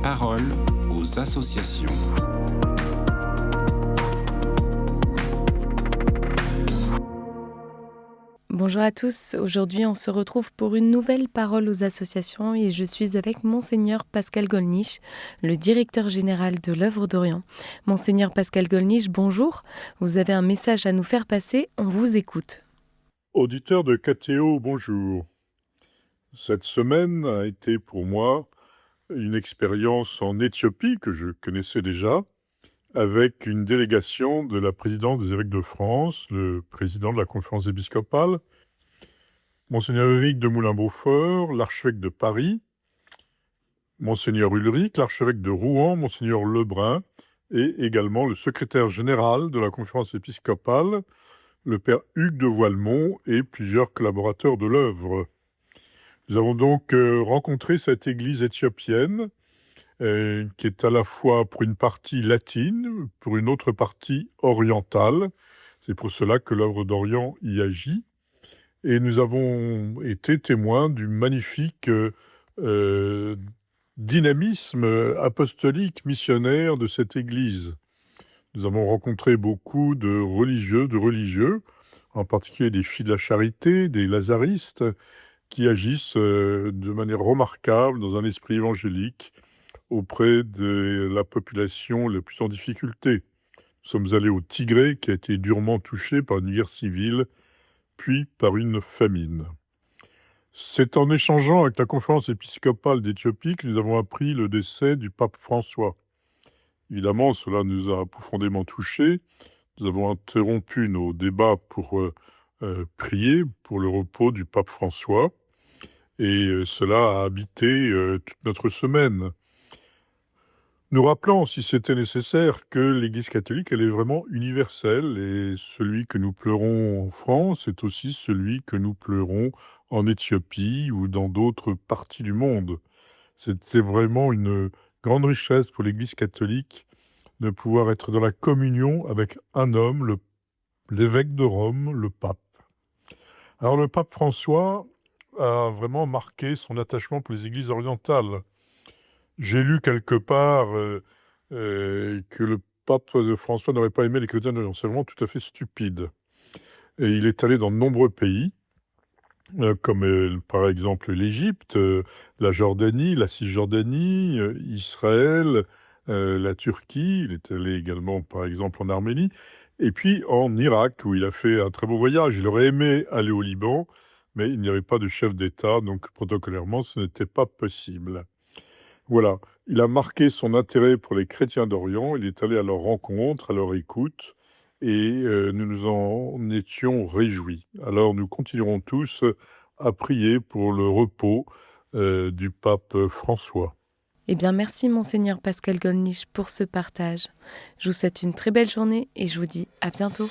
parole aux associations. Bonjour à tous, aujourd'hui on se retrouve pour une nouvelle parole aux associations et je suis avec Monseigneur Pascal Gollnisch, le directeur général de l'Œuvre d'Orient. Monseigneur Pascal Gollnisch, bonjour, vous avez un message à nous faire passer, on vous écoute. Auditeur de KTO, bonjour. Cette semaine a été pour moi une expérience en Éthiopie que je connaissais déjà, avec une délégation de la présidente des évêques de France, le président de la conférence épiscopale, Monseigneur Éric de Moulin-Beaufort, l'archevêque de Paris, Monseigneur Ulrich, l'archevêque de Rouen, Monseigneur Lebrun, et également le secrétaire général de la conférence épiscopale, le père Hugues de Voilemont, et plusieurs collaborateurs de l'œuvre. Nous avons donc rencontré cette église éthiopienne, qui est à la fois pour une partie latine, pour une autre partie orientale. C'est pour cela que l'œuvre d'Orient y agit. Et nous avons été témoins du magnifique dynamisme apostolique missionnaire de cette église. Nous avons rencontré beaucoup de religieux, en particulier des filles de la charité, des lazaristes, qui agissent de manière remarquable dans un esprit évangélique auprès de la population la plus en difficulté. Nous sommes allés au Tigré, qui a été durement touché par une guerre civile, puis par une famine. C'est en échangeant avec la conférence épiscopale d'Éthiopie que nous avons appris le décès du pape François. Évidemment, cela nous a profondément touchés. Nous avons interrompu nos débats pour prier pour le repos du pape François. Et cela a habité toute notre semaine. Nous rappelons, si c'était nécessaire, que l'Église catholique, elle est vraiment universelle, et celui que nous pleurons en France est aussi celui que nous pleurons en Éthiopie ou dans d'autres parties du monde. C'est vraiment une grande richesse pour l'Église catholique de pouvoir être dans la communion avec un homme, l'évêque de Rome, le pape. Alors le pape François a vraiment marqué son attachement pour les églises orientales. J'ai lu quelque part que le pape François n'aurait pas aimé les chrétiens d'Orient. C'est vraiment tout à fait stupide. Et il est allé dans de nombreux pays, comme par exemple l'Égypte, la Jordanie, la Cisjordanie, Israël, la Turquie. Il est allé également, par exemple, en Arménie. Et puis en Irak, où il a fait un très beau voyage. Il aurait aimé aller au Liban, mais il n'y avait pas de chef d'État, donc protocolairement, ce n'était pas possible. Voilà, il a marqué son intérêt pour les chrétiens d'Orient, il est allé à leur rencontre, à leur écoute, et nous nous en étions réjouis. Alors nous continuerons tous à prier pour le repos du pape François. Eh bien merci Monseigneur Pascal Gollnisch pour ce partage. Je vous souhaite une très belle journée et je vous dis à bientôt.